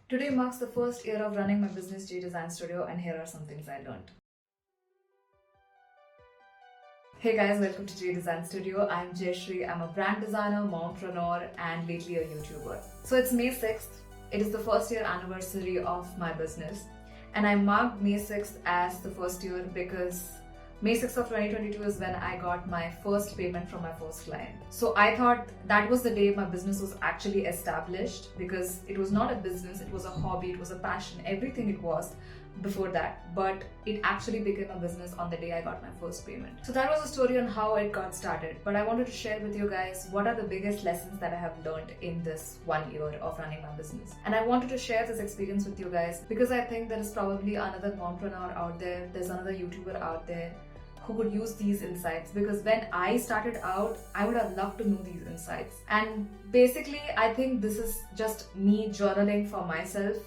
Today marks the first year of running my business J Design Studio, and here are some things I learned. Hey guys, welcome to J Design Studio. I'm Jayashree. I'm a brand designer, mompreneur, and lately a YouTuber. So it's May 6th. It is the first year anniversary of my business, and I marked May 6th as the first year because May 6th of 2022 is when I got my first payment from my first client. So I thought that was the day my business was actually established, because it was not a business, it was a hobby, it was a passion, everything it was before that, but it actually became a business on the day I got my first payment. So that was a story on how it got started, but I wanted to share with you guys what are the biggest lessons that I have learned in this 1 year of running my business. And I wanted to share this experience with you guys because I think there is probably another mompreneur out there, there's another YouTuber out there who could use these insights, because when I started out, I would have loved to know these insights. And basically, I think this is just me journaling for myself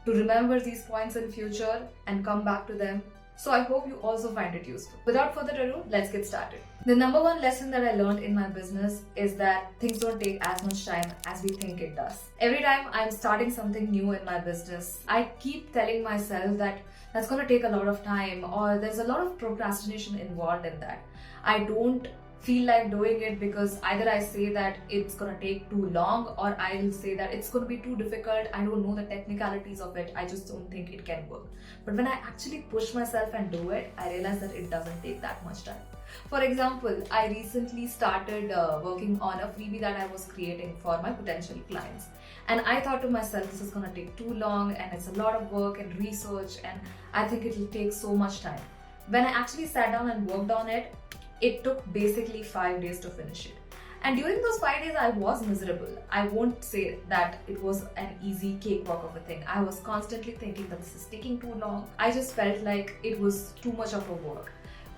to remember these points in future and come back to them. So I hope you also find it useful. Without further ado, let's get started. The number one lesson that I learned in my business is that things don't take as much time as we think it does. Every time I'm starting something new in my business, I keep telling myself that that's going to take a lot of time, or there's a lot of procrastination involved in that. I don't feel like doing it because either I say that it's going to take too long, or I'll say that it's going to be too difficult, I don't know the technicalities of it, I just don't think it can work. But when I actually push myself and do it, I realize that it doesn't take that much time. For example, I recently started working on a freebie that I was creating for my potential clients. And I thought to myself, this is going to take too long and it's a lot of work and research, and I think it will take so much time. When I actually sat down and worked on it, it took basically 5 days to finish it. And during those 5 days, I was miserable. I won't say that it was an easy cakewalk of a thing. I was constantly thinking that this is taking too long. I just felt like it was too much of a work.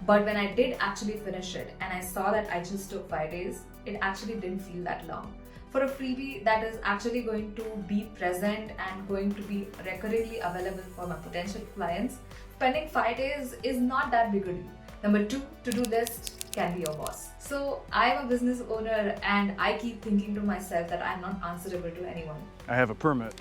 But when I did actually finish it and I saw that I just took 5 days, it actually didn't feel that long. For a freebie that is actually going to be present and going to be recurringly available for my potential clients, spending 5 days is not that big a deal. Number 2, to-do list can be your boss. So I'm a business owner and I keep thinking to myself that I'm not answerable to anyone. I have a permit.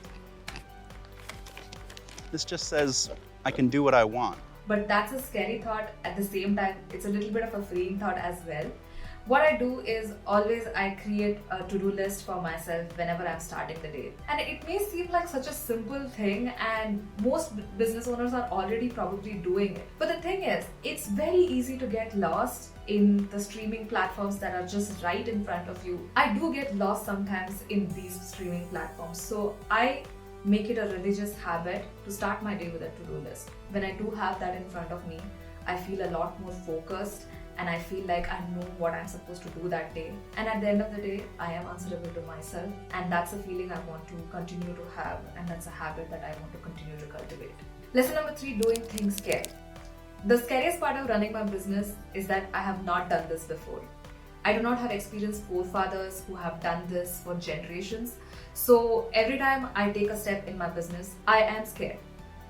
This just says I can do what I want. But that's a scary thought. At the same time, it's a little bit of a freeing thought as well. What I do is always I create a to-do list for myself whenever I'm starting the day. And it may seem like such a simple thing, and most business owners are already probably doing it. But the thing is, it's very easy to get lost in the streaming platforms that are just right in front of you. I do get lost sometimes in these streaming platforms. So I make it a religious habit to start my day with a to-do list. When I do have that in front of me, I feel a lot more focused and I feel like I know what I'm supposed to do that day. And at the end of the day, I am answerable to myself, and that's a feeling I want to continue to have, and that's a habit that I want to continue to cultivate. Lesson number 3, doing things scared. The scariest part of running my business is that I have not done this before. I do not have experienced forefathers who have done this for generations. So every time I take a step in my business, I am scared.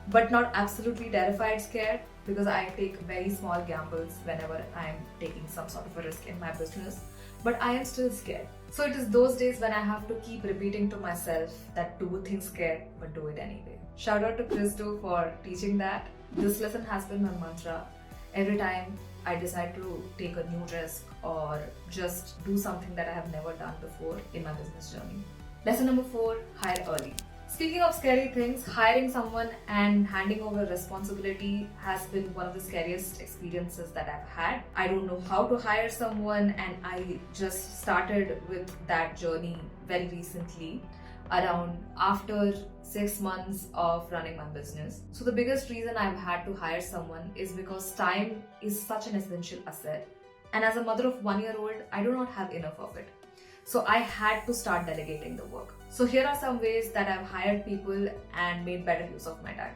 But not absolutely terrified scared, because I take very small gambles whenever I'm taking some sort of a risk in my business. But I am still scared. So it is those days when I have to keep repeating to myself that do things scared, but do it anyway. Shout out to Christo for teaching that. This lesson has been my mantra. Every time I decide to take a new risk or just do something that I have never done before in my business journey. Lesson number 4, hire early. Speaking of scary things, hiring someone and handing over responsibility has been one of the scariest experiences that I've had. I don't know how to hire someone, and I just started with that journey very recently, around after 6 months of running my business. So the biggest reason I've had to hire someone is because time is such an essential asset. And as a mother of 1-year-old, I do not have enough of it. So I had to start delegating the work. So here are some ways that I've hired people and made better use of my time.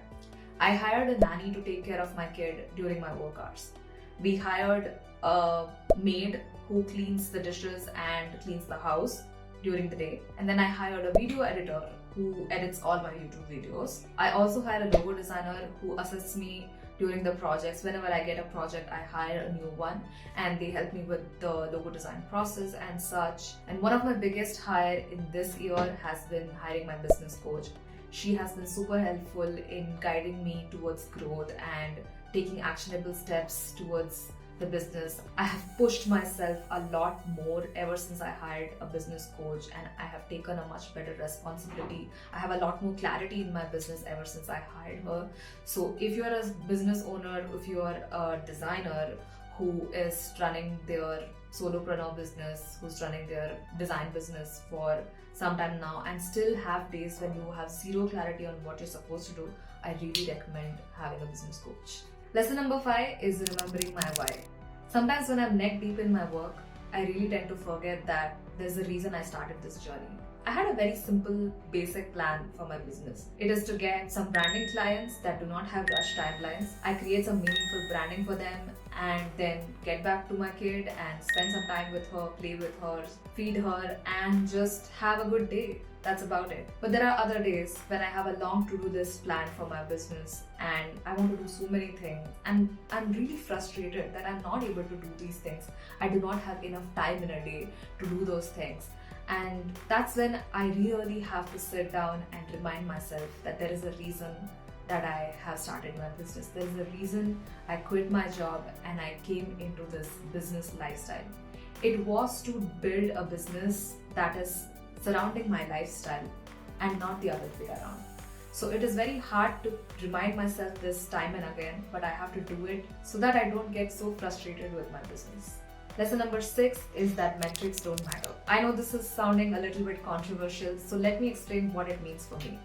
I hired a nanny to take care of my kid during my work hours. We hired a maid who cleans the dishes and cleans the house during the day. And then I hired a video editor who edits all my YouTube videos. I also hired a logo designer who assists me during the projects. Whenever I get a project, I hire a new one and they help me with the logo design process and such. And one of my biggest hire in this year has been hiring my business coach. She has been super helpful in guiding me towards growth and taking actionable steps towards the business. I have pushed myself a lot more ever since I hired a business coach, and I have taken a much better responsibility. I have a lot more clarity in my business ever since I hired her. So if you're a business owner, if you're a designer who is running their solopreneur business, who's running their design business for some time now and still have days when you have zero clarity on what you're supposed to do, I really recommend having a business coach. Lesson number 5 is remembering my why. Sometimes when I'm neck deep in my work, I really tend to forget that there's a reason I started this journey. I had a very simple, basic plan for my business. It is to get some branding clients that do not have rush timelines. I create some meaningful branding for them and then get back to my kid and spend some time with her, play with her, feed her, and just have a good day. That's about it. But there are other days when I have a long to-do list planned for my business and I want to do so many things and I'm really frustrated that I'm not able to do these things. I do not have enough time in a day to do those things. And that's when I really have to sit down and remind myself that there is a reason that I have started my business. There is a reason I quit my job and I came into this business lifestyle. It was to build a business that is surrounding my lifestyle and not the other way around. So it is very hard to remind myself this time and again, but I have to do it so that I don't get so frustrated with my business. Lesson number 6 is that metrics don't matter. I know this is sounding a little bit controversial, so let me explain what it means for me.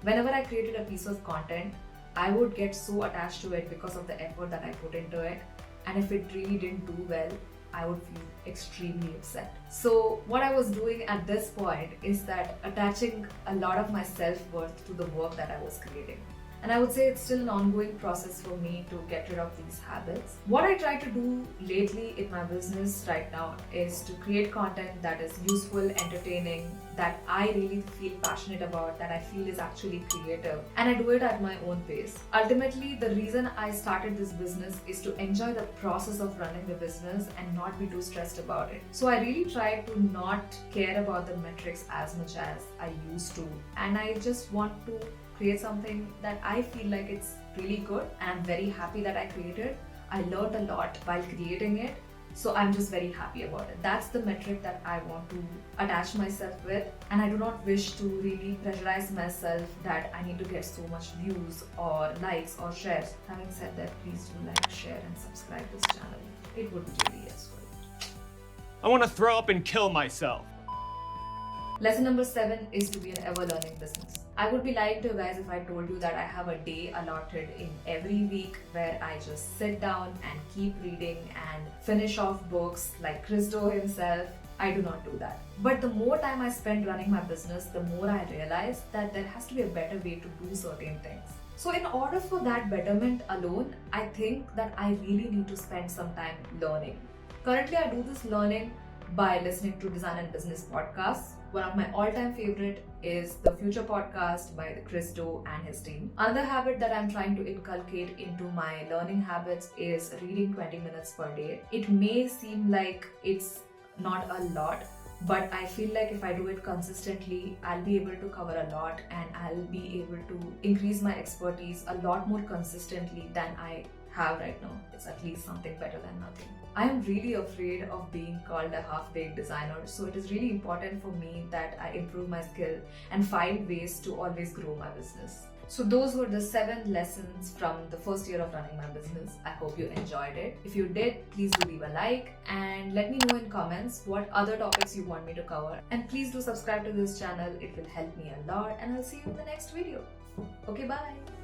Whenever I created a piece of content, I would get so attached to it because of the effort that I put into it, and if it really didn't do well, I would feel extremely upset. So what I was doing at this point is that attaching a lot of my self-worth to the work that I was creating. And I would say it's still an ongoing process for me to get rid of these habits. What I try to do lately in my business right now is to create content that is useful, entertaining, that I really feel passionate about, that I feel is actually creative, and I do it at my own pace. Ultimately, the reason I started this business is to enjoy the process of running the business and not be too stressed about it. So I really try to not care about the metrics as much as I used to, and I just want to create something that I feel like it's really good, and I'm very happy that I created. I learned a lot while creating it, so I'm just very happy about it. That's the metric that I want to attach myself with, and I do not wish to really pressurize myself that I need to get so much views or likes or shares. Having said that, please do like, share and subscribe this channel. It would be really useful. I want to throw up and kill myself. Lesson number 7 is to be an ever-learning business. I would be lying to you guys if I told you that I have a day allotted in every week where I just sit down and keep reading and finish off books like Christo himself. I do not do that. But the more time I spend running my business, the more I realize that there has to be a better way to do certain things. So in order for that betterment alone, I think that I really need to spend some time learning. Currently, I do this learning by listening to design and business podcasts. One of my all-time favorite is the Future podcast by the Christo and his team. Another habit that I'm trying to inculcate into my learning habits is reading 20 minutes per day. It may seem like it's not a lot, but I feel like if I do it consistently, I'll be able to cover a lot and I'll be able to increase my expertise a lot more consistently than I have right now. It's at least something better than nothing. I am really afraid of being called a half-baked designer, so it is really important for me that I improve my skill and find ways to always grow my business. So those were the 7 lessons from the first year of running my business. I hope you enjoyed it. If you did, please do leave a like and let me know in comments what other topics you want me to cover. And please do subscribe to this channel. It will help me a lot, and I'll see you in the next video. Okay, bye.